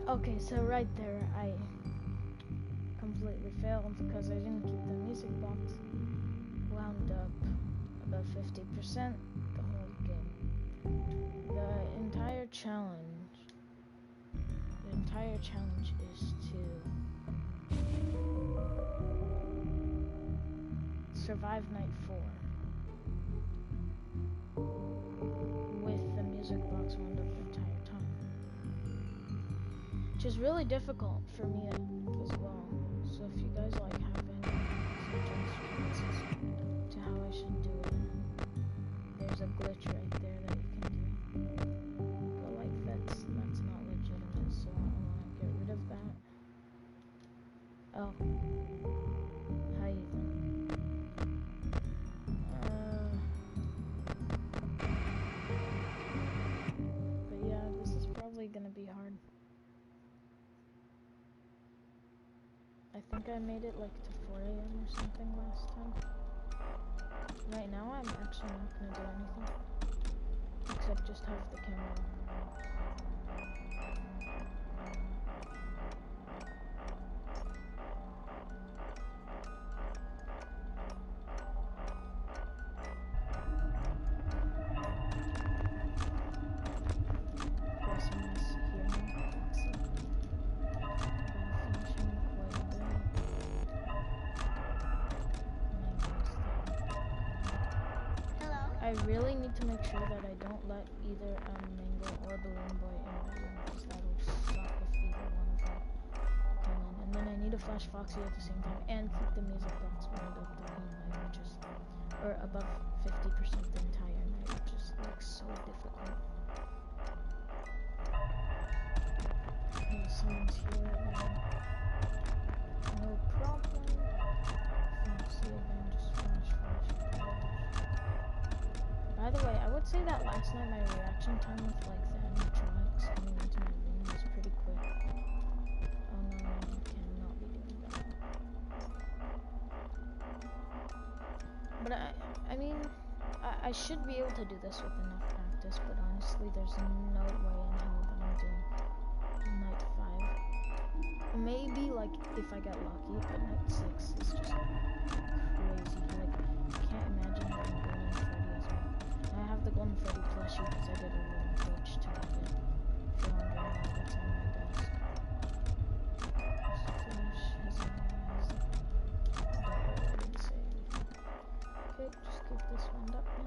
Okay, so right there, I completely failed because I didn't keep the music box wound up about 50% the whole game. The entire challenge is to survive night 4 with the music box wound up the entire time, which is really difficult for me as well. So if you guys like have any suggestions to how I should do it, there's a glitch right there that you can do. But like that's not legitimate, so I want to get rid of that. Oh, hi Ethan. But yeah, this is probably gonna be hard. I think I made it like to 4 AM or something last time. Right now I'm actually not gonna do anything except just have the camera on. I really need to make sure that I don't let either Mango or Balloon Boy in my room, because that'll suck if either one of them come in. And then I need to flash Foxy at the same time and keep the music box wound up the whole night, which is, or above 50% the entire night, which is like so difficult. Okay, someone's here right now. No problem. Foxy again, just flash. By the way, I would say that last night my reaction time with like the animatronics coming into my room was pretty quick. Oh no, cannot be doing that. But I mean, I should be able to do this with enough practice, but honestly there's no way in hell that I'm doing night 5. Maybe like if I get lucky, but night 6 is just crazy. Like, can't imagine having Golden Freddy as well. I have the Golden Freddy plushie because I did a little glitch to get it. If you're wondering why that's on my desk. Flash his eyes. I didn't say anything. Okay, just keep this wound up now.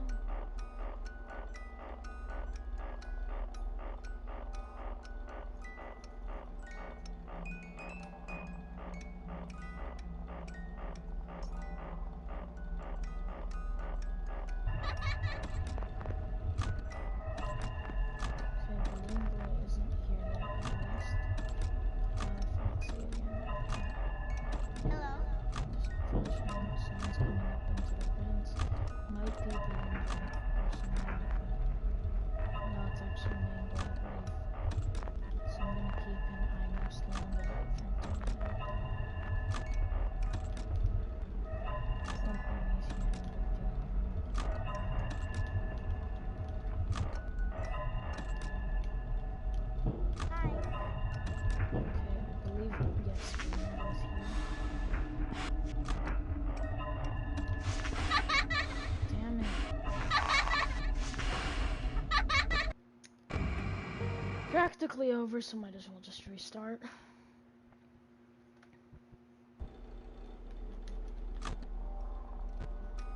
Practically over, so might as well just restart.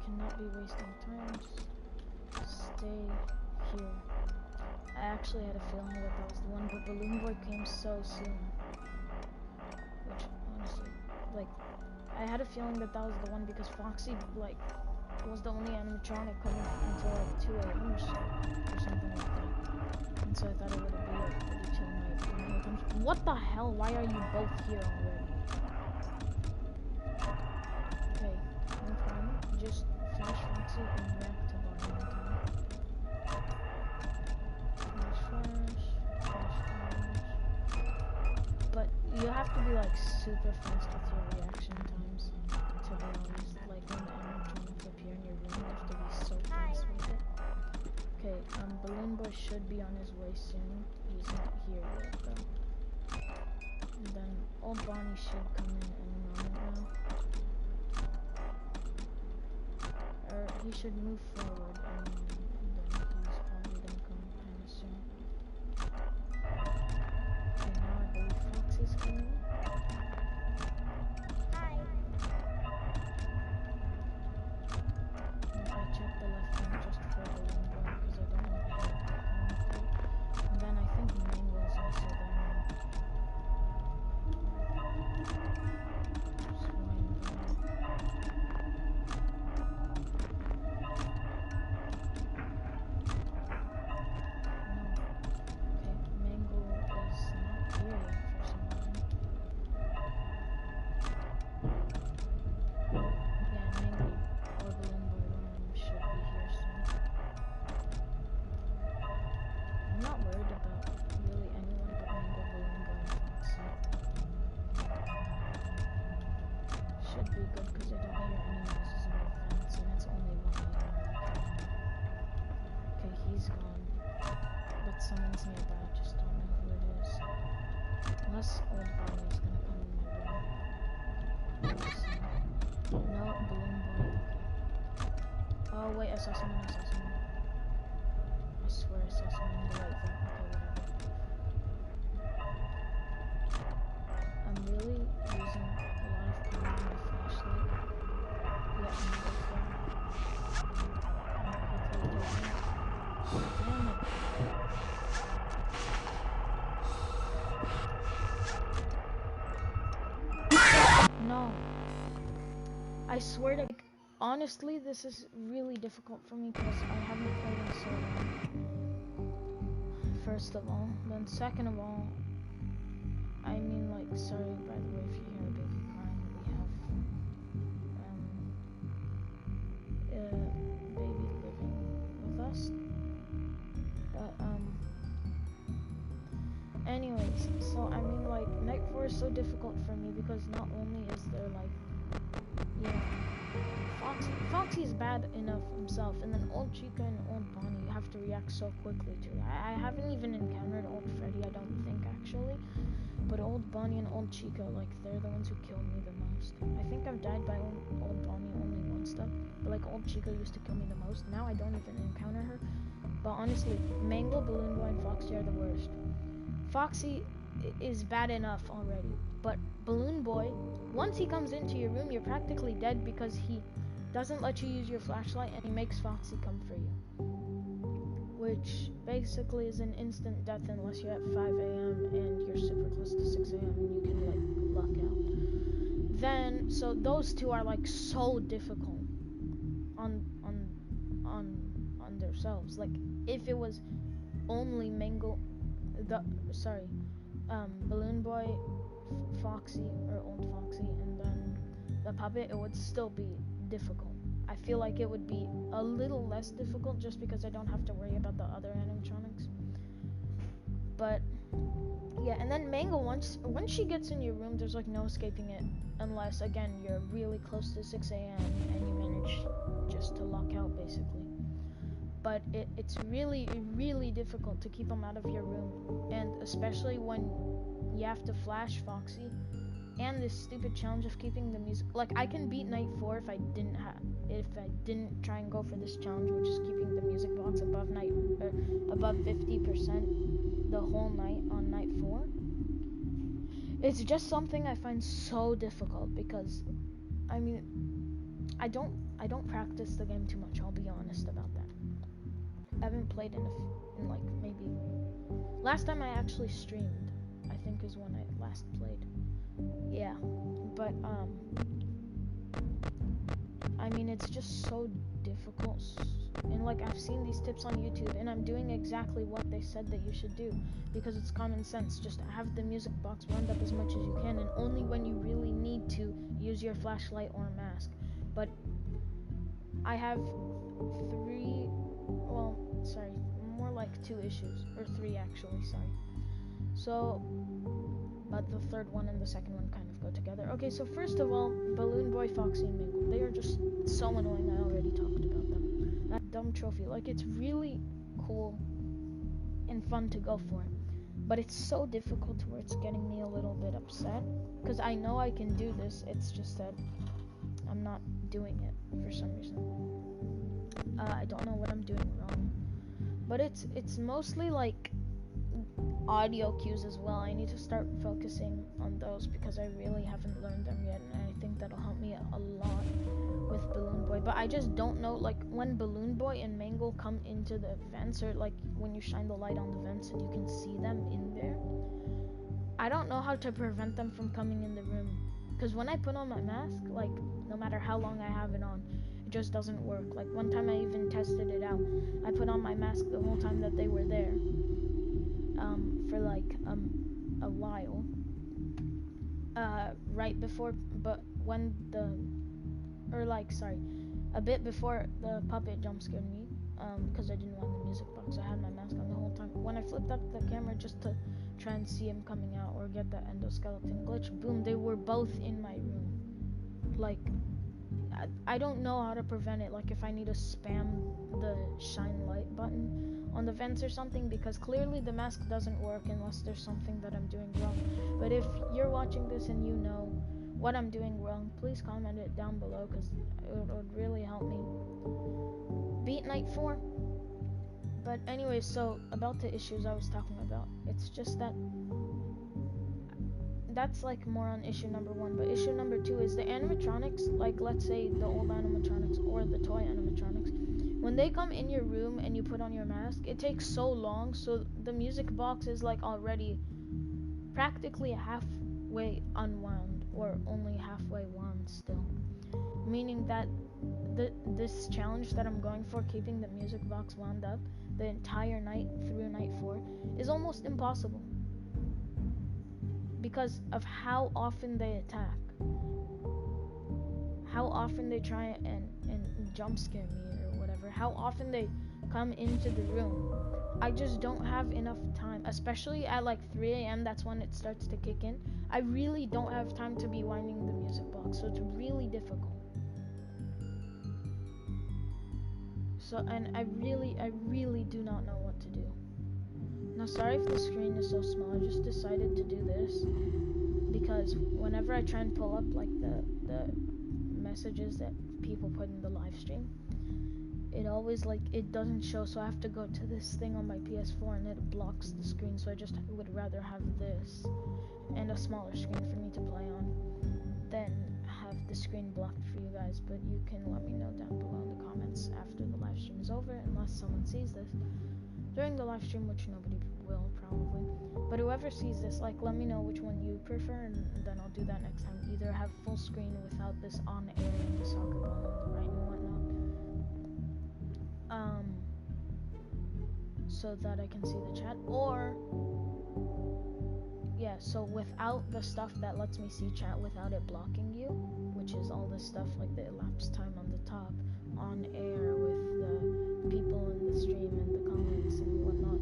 Cannot be wasting time. Just stay here. I actually had a feeling that that was the one, but Balloon Boy came so soon. Which, honestly, like, I had a feeling that that was the one because Foxy, like, was the only animatronic coming until like 2 AM or so, or something like that. And so I thought it would be like pretty chill night. And then it comes, what the hell? Why are you both here already? Okay, no problem. Just flash Foxy and react to Barney in time. Flash. But you have to be like super fast with your reaction times, to be honest. Like when the animatronics appear in your room, you have to be so fast with it. Okay, Balloon Boy should be on his way soon. He's not here yet though. And then old Bonnie should come in any moment now. Or he should move forward any moment, and then he's probably gonna come kind of soon. Okay, now I believe Fox is coming. Hi. And I checked the left flank just for the window because I don't want to hit that coming through. And then I think Mango is also there now. Just lying there. No. Okay, Mango is not here yet for some reason. Yeah, Mango or Balloon Boy, one of them should be here soon. I'm not worried about really anyone but Mango, Balloon Boy, and Foxy. Should be good because I don't hear any noises in the fence, and it's only 1 a.m. Okay, he's gone. But someone's nearby, I just don't know who it is. Unless old Bonnie is gonna come in my room. We'll see. No, Balloon Boy, okay. Oh wait, I saw someone, I swear I saw someone in the right vent. Okay, whatever. I'm really using a lot of power on my flashlight. Yeah, I'm right there. I'm quickly taking it. Damn it. No. I swear to, honestly, this is really difficult for me because I haven't played in so long. First of all. Then second of all, I mean, like, sorry, by the way, if you hear a baby crying, we have, a baby living with us. But, anyways, so, I mean, like, Night 4 is so difficult for me because not only is there, like, you know, Foxy's bad enough himself, and then old Chica and old Bonnie, you have to react so quickly to. I haven't even encountered old Freddy, I don't think, actually. But old Bonnie and old Chica, like, they're the ones who kill me the most. I think I've died by old Bonnie only once though. But like, old Chica used to kill me the most. Now I don't even encounter her. But honestly, Mango, Balloon Boy, and Foxy are the worst. Foxy is bad enough already. But Balloon Boy, once he comes into your room, you're practically dead because he doesn't let you use your flashlight and he makes Foxy come for you. Which basically is an instant death unless you're at 5 a.m. and you're super close to 6 a.m. and you can, like, luck out. Then, so those two are, like, so difficult on themselves. Like, if it was only Mango, Balloon Boy, Foxy, or old Foxy, and then the puppet, it would still be difficult. I feel like it would be a little less difficult just because I don't have to worry about the other animatronics. But yeah, and then Mango, once she gets in your room, there's like no escaping it unless, again, you're really close to 6 a.m. and you manage just to lock out basically. But it's really, really difficult to keep them out of your room, and especially when you have to flash Foxy and this stupid challenge of keeping the music. Like, I can beat Night 4 if I didn't try and go for this challenge, which is keeping the music box above 50% the whole night on Night 4. It's just something I find so difficult because, I mean, I don't practice the game too much, I'll be honest about that. I haven't played in like maybe, last time I actually streamed, I think, is when I last played. Yeah, but I mean, it's just so difficult, and like, I've seen these tips on YouTube and I'm doing exactly what they said that you should do because it's common sense. Just have the music box wound up as much as you can, and only when you really need to use your flashlight or mask. But I have more like 2 issues, or 3 actually, sorry. So, but the third one and the second one kind of go together. Okay, so first of all, Balloon Boy, Foxy, and Mango. They are just so annoying, I already talked about them. That dumb trophy, like, it's really cool and fun to go for. but it's so difficult to where it's getting me a little bit upset, because I know I can do this. It's just that I'm not doing it for some reason. I don't know what I'm doing wrong, but it's mostly like audio cues as well. I need to start focusing on those because I really haven't learned them yet, and I think that'll help me a lot with Balloon Boy. But I just don't know, like, when Balloon Boy and Mangle come into the vents, or like when you shine the light on the vents and you can see them in there, I don't know how to prevent them from coming in the room, because when I put on my mask, like, no matter how long I have it on, it just doesn't work. Like, one time I even tested it out. I put on my mask the whole time that they were there, for like a while, right before, but when a bit before the puppet jump scared me, because I didn't want the music box. I had my mask on the whole time. When I flipped up the camera just to try and see him coming out or get that endoskeleton glitch, boom, they were both in my room. Like, I don't know how to prevent it, like if I need to spam the shine light button on the vents or something, because clearly the mask doesn't work unless there's something that I'm doing wrong. But if you're watching this and you know what I'm doing wrong, please comment it down below, because it would really help me beat Night 4. But anyway, so about the issues I was talking about, it's just that that's like more on issue number 1. But issue number 2 is the animatronics, like let's say the old animatronics or the toy animatronics, when they come in your room and you put on your mask, it takes so long, so the music box is like already practically halfway unwound, or only halfway wound still, meaning that this challenge that I'm going for, keeping the music box wound up the entire night through Night 4, is almost impossible because of how often they attack, how often they try and jump scare me or whatever, how often they come into the room. I just don't have enough time, especially at like 3 a.m. That's when it starts to kick in. I really don't have time to be winding the music box, so it's really difficult. So, and I really do not know what to do. Now, sorry if the screen is so small. I just decided to do this because whenever I try and pull up like the messages that people put in the live stream, it always like it doesn't show, so I have to go to this thing on my PS4 and it blocks the screen. So I just would rather have this and a smaller screen for me to play on than have the screen blocked for you guys. But you can let me know down below in the comments after the live stream is over, unless someone sees this during the live stream, which nobody will probably. But whoever sees this, like, let me know which one you prefer, and then I'll do that next time. Either have full screen without this on air and the soccer ball on the right and whatnot, so that I can see the chat, or yeah, so without the stuff that lets me see chat without it blocking you, which is all this stuff like the elapsed time on the top, on air with the people in the stream and the comments and whatnot,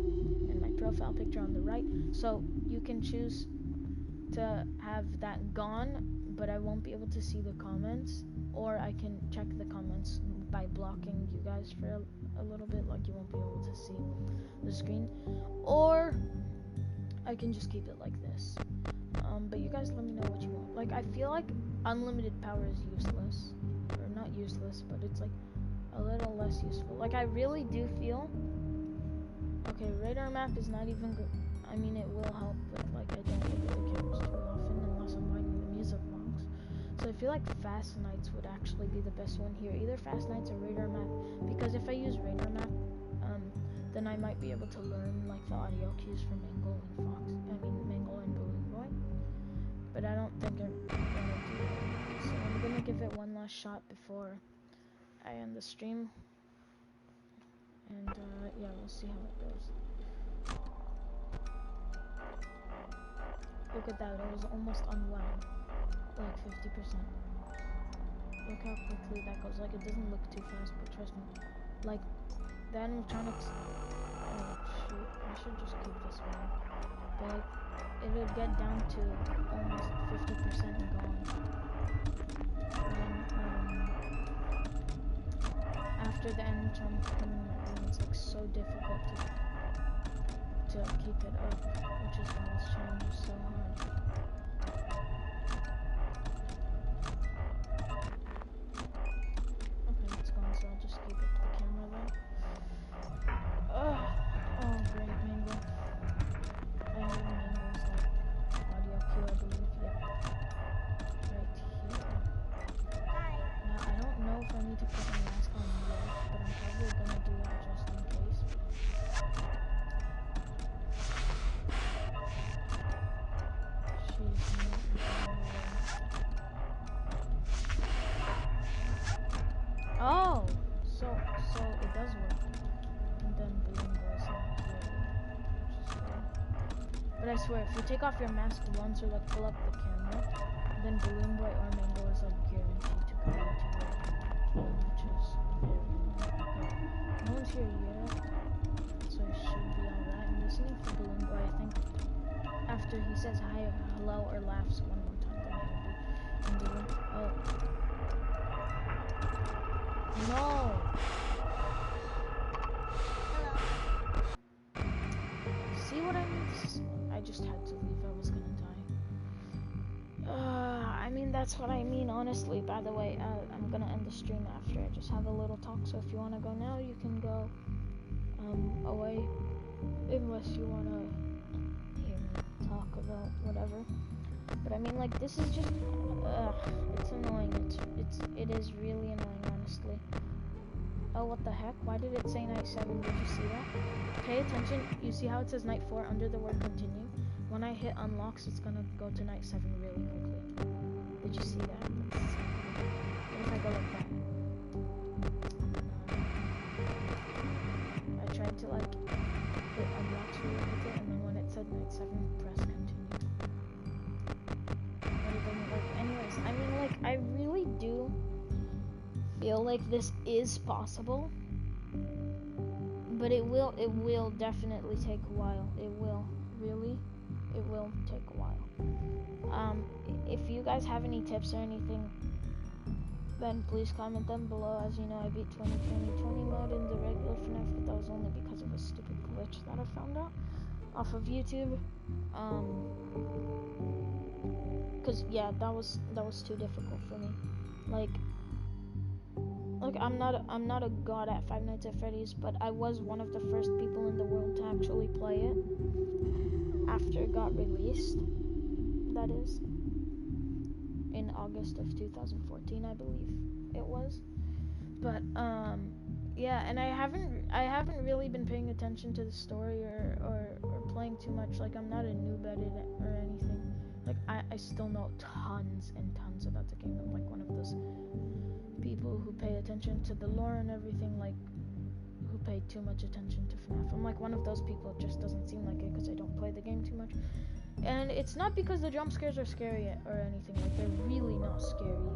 and my profile picture on the right. So you can choose to have that gone, but I won't be able to see the comments, or I can check the comments by blocking you guys for a little bit, like you won't be able to see the screen, or I can just keep it like this. But you guys let me know what you want. Like, I feel like unlimited power is useless, or not useless, but it's like a little less useful. Like, I really do feel, okay, radar map is not even good. I mean, it will help, but like I don't look at the cameras too often unless I'm winding the music box. So I feel like Fast Nights would actually be the best one here, either Fast Nights or radar map, because if I use radar map, then I might be able to learn like the audio cues for Mangle and Balloon Boy. But I don't think I'm gonna do that. So I'm gonna give it one last shot before I end the stream. And yeah, we'll see how it goes. Look at that, it was almost unwound. Like 50%. Look how quickly that goes. Like, it doesn't look too fast, but trust me. Like, the animatronics, oh shoot, I should just keep this one. But like, it would get down to almost 50% and gone. When, after the animatronics come in my room, it's like so difficult to keep it up, which is why this challenge is so hard. Okay, it's gone, so I'll just keep it to the camera then. Oh, great, Mango. I have Mango's audio cue, I believe. Yep. Right here. Now, I don't know if I need to put the mask on yet, but I'm probably gonna do that just in case. She's not going away. Oh! So it does work. And then Balloon Boy's not here, which is good. But I swear, if you take off your mask once or like pull up the camera, then Balloon Boy or Mango is like guaranteed to come into your game, which is very annoying. No one's here yet, so I should be alright. I'm listening for Balloon Boy. I think after he says hi or hello or laughs one more time, then he'll be in the room. Oh. No! See what I mean? I just had to leave. I was gonna die. I mean, that's what I mean, honestly. By the way, I'm gonna end the stream after I just have a little talk. So if you wanna go now, you can go away. Unless you wanna hear me talk about whatever. But I mean, like, this is just, it's annoying. It is really annoying, honestly. Oh, what the heck? Why did it say night 7? Did you see that? Pay attention. You see how it says night 4 under the word continue? When I hit unlocks, it's gonna go to night 7 really quickly. Did you see that? That's so cool. What if I go like that? I tried to, like, hit unlocks really quickly, and then when it said night 7, press continue. But it doesn't work. Anyways, I mean, like, I really do feel like this is possible, but it will definitely take a while. It will take a while. If you guys have any tips or anything, then please comment them below. As you know, I beat 2020 mode in the regular FNAF, but that was only because of a stupid glitch that I found out off of YouTube. Cause yeah, that was too difficult for me. Like I'm not a god at Five Nights at Freddy's, but I was one of the first people in the world to actually play it after it got released. That is in August of 2014, I believe it was. But yeah, and I haven't really been paying attention to the story or playing too much. Like, I'm not a noob at it or anything. Like, I still know tons and tons about the game. I'm like one of those people who pay attention to the lore and everything, like, who pay too much attention to FNAF. I'm like one of those people. It just doesn't seem like it because I don't play the game too much. And it's not because the jump scares are scary or anything. Like, they're really not scary.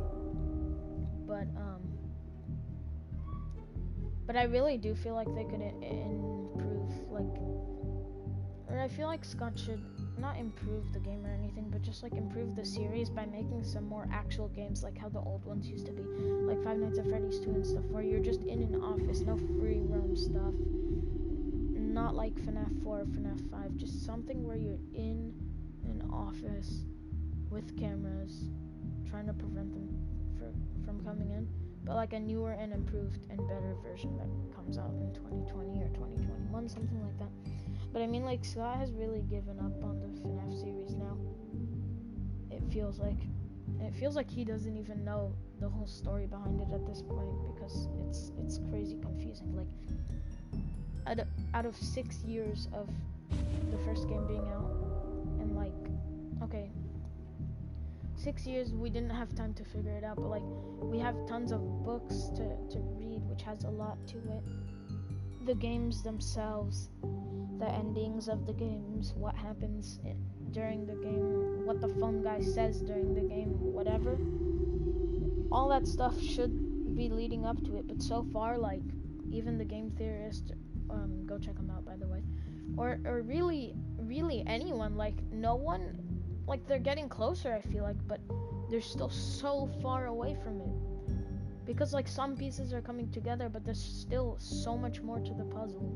But I really do feel like they could improve, like, or I feel like Scott should not improve the game or anything, but just like improve the series by making some more actual games like how the old ones used to be, like Five Nights at Freddy's 2 and stuff, where you're just in an office, no free roam stuff, not like FNAF 4 or FNAF 5, just something where you're in an office with cameras trying to prevent them from coming in, but like a newer and improved and better version that comes out in 2020 or 2021, something like that. But I mean, like, Scott has really given up on the FNAF series now. It feels like he doesn't even know the whole story behind it at this point, because it's crazy confusing. Like, out of 6 years of the first game being out, and like, okay, 6 years we didn't have time to figure it out, but like, we have tons of books to read, which has a lot to it. The games themselves, the endings of the games, what happens during the game, what the phone guy says during the game, whatever. All that stuff should be leading up to it, but so far, like, even the game theorist, go check them out, by the way, or really anyone, like, no one, like, they're getting closer, I feel like, but they're still so far away from it. Because, like, some pieces are coming together, but there's still so much more to the puzzle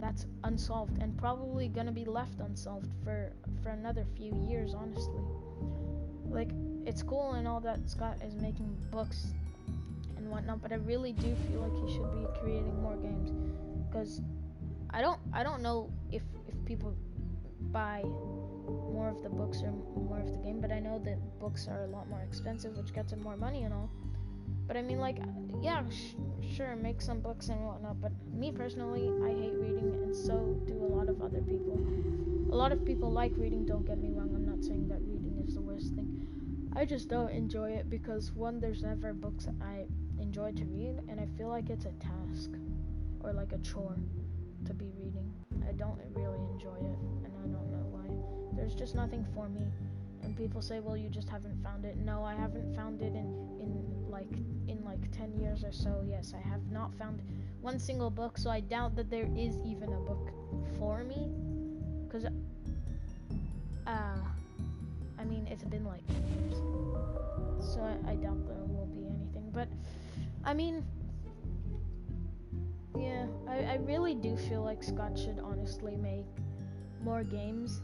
that's unsolved and probably gonna be left unsolved for another few years, honestly. Like, it's cool and all that Scott is making books and whatnot, but I really do feel like he should be creating more games, because I don't know if people buy more of the books or more of the game, but I know that books are a lot more expensive, which gets him more money and all. But I mean, like, yeah, sure, make some books and whatnot, but me personally, I hate reading, and so do a lot of other people. A lot of people like reading, don't get me wrong, I'm not saying that reading is the worst thing. I just don't enjoy it because, one, there's never books I enjoy to read, and I feel like it's a task or like a chore to be reading. I don't really enjoy it, and I don't know why. There's just nothing for me. And people say, well, you just haven't found it. No, I haven't found it in like 10 years or so. Yes, I have not found one single book, so I doubt that there is even a book for me, because I mean, it's been like 10 years, so I doubt there will be anything. But I mean, yeah, I really do feel like Scott should honestly make more games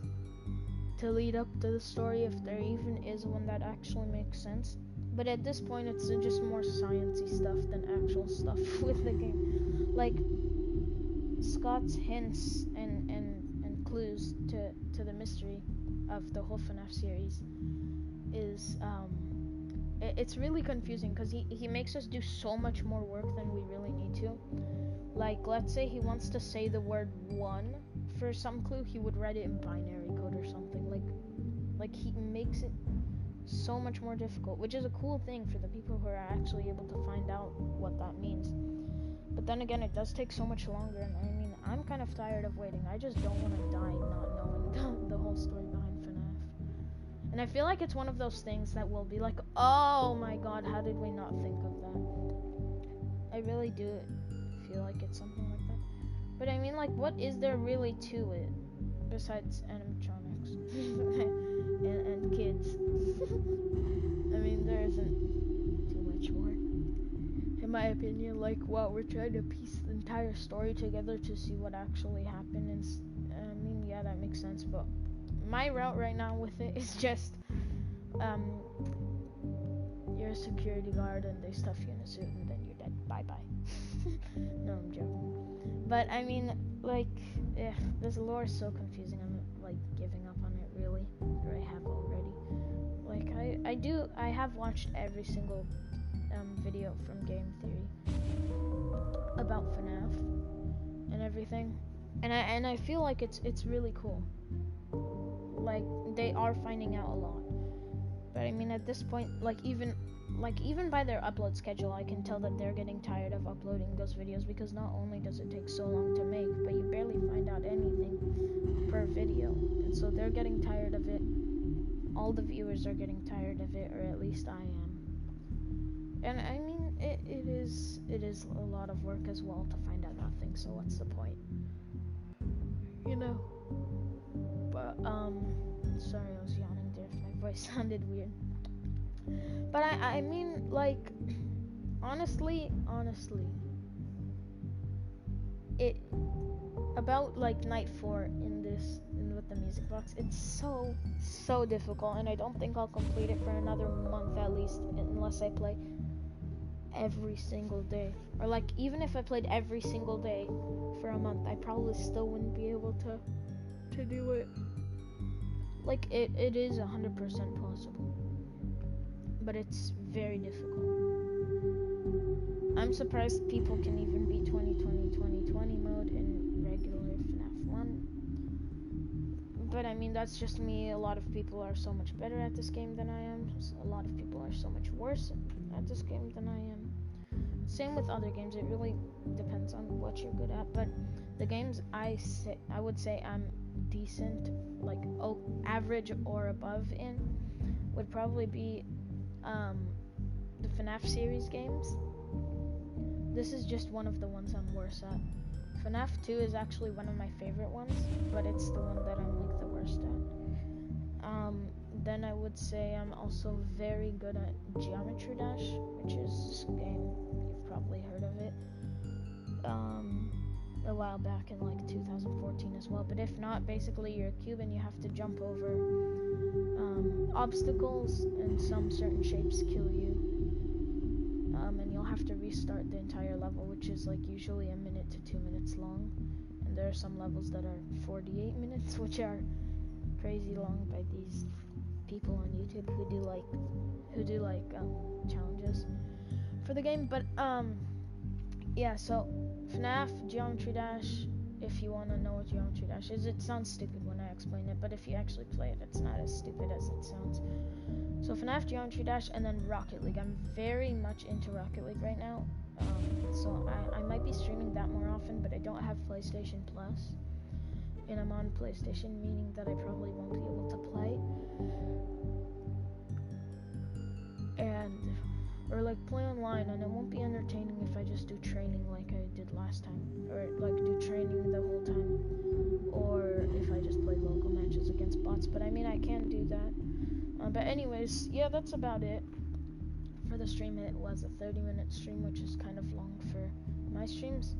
to lead up to the story, if there even is one that actually makes sense. But at this point, it's just more sciencey stuff than actual stuff with the game. Like, Scott's hints and clues to the mystery of the whole FNAF series is it's really confusing, because he makes us do so much more work than we really need to. Like, let's say he wants to say the word 1 for some clue, he would write it in binary code or something. Like he makes it so much more difficult, which is a cool thing for the people who are actually able to find out what that means. But then again, it does take so much longer, and I mean, I'm kind of tired of waiting. I just don't want to die not knowing the whole story behind FNAF. And I feel like it's one of those things that will be like, oh my god, how did we not think of that? I really do feel like it's something like that. But I mean, like, what is there really to it besides animatronics and kids? I mean, there isn't too much more, in my opinion. Like, wow, we're trying to piece the entire story together to see what actually happened, and I mean, yeah, that makes sense, but my route right now with it is just you're a security guard and they stuff you in a suit and then you're dead. Bye bye. No, I'm joking. But I mean, like, this lore is so confusing. I'm like giving up on it, really, or I have already. Like, I have watched every single video from Game Theory about FNAF and everything, and I feel like it's really cool. Like, they are finding out a lot. But I mean, at this point, even by their upload schedule, I can tell that they're getting tired of uploading those videos, because not only does it take so long to make, but you barely find out anything per video, and so they're getting tired of it. All the viewers are getting tired of it, or at least I am. And I mean, it is a lot of work as well to find out nothing, so what's the point? You know. But sorry, I was yawning there if my voice sounded weird. But I mean, like, honestly, it about like night 4 in with the music box, it's so difficult, and I don't think I'll complete it for another month at least, unless I play every single day. Or like, even if I played every single day for a month, I probably still wouldn't be able to do it. Like, it is 100% possible, but it's very difficult. I'm surprised people can even beat 2020 mode in regular FNAF 1. But I mean, that's just me. A lot of people are so much better at this game than I am. A lot of people are so much worse at this game than I am. Same with other games. It really depends on what you're good at. But the games I would say I'm decent, like average or above in, would probably be the FNAF series games. This is just one of the ones I'm worse at. FNAF 2 is actually one of my favorite ones, but it's the one that I'm like the worst at. Then I would say I'm also very good at Geometry Dash, which is this game, you've probably heard of it. a while back in like 2014 as well. But if not, basically you're a cube and you have to jump over obstacles, and some certain shapes kill you. And you'll have to restart the entire level, which is like usually 1 minute to 2 minutes long. And there are some levels that are 48 minutes, which are crazy long by these people on YouTube who do like challenges for the game. But yeah, so FNAF Geometry Dash, if you want to know what Geometry Dash is, it sounds stupid when I explain it, but if you actually play it, it's not as stupid as it sounds. So FNAF Geometry Dash, and then Rocket League. I'm very much into Rocket League right now, so I might be streaming that more often, but I don't have PlayStation Plus, and I'm on PlayStation, meaning that I probably won't be able to play. Or like play online, and it won't be entertaining if I just do training like I did last time, or like do training the whole time, or if I just play local matches against bots. But I mean, I can do that. But anyways, yeah, that's about it for the stream. It was a 30-minute stream, which is kind of long for my streams.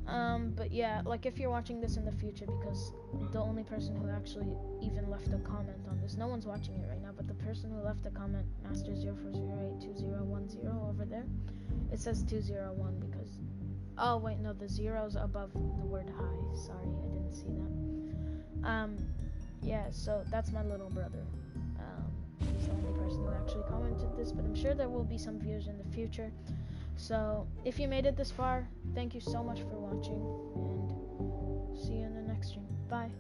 But yeah, like if you're watching this in the future, because the only person who actually even left a comment on this, no one's watching it right now, but the person who left a comment, Master04082010 over there, it says 201 because, oh wait, no, the zero's above the word hi. Sorry, I didn't see that. Yeah, so that's my little brother. He's the only person who actually commented this, but I'm sure there will be some viewers in the future. So, if you made it this far, thank you so much for watching, and see you in the next stream. Bye.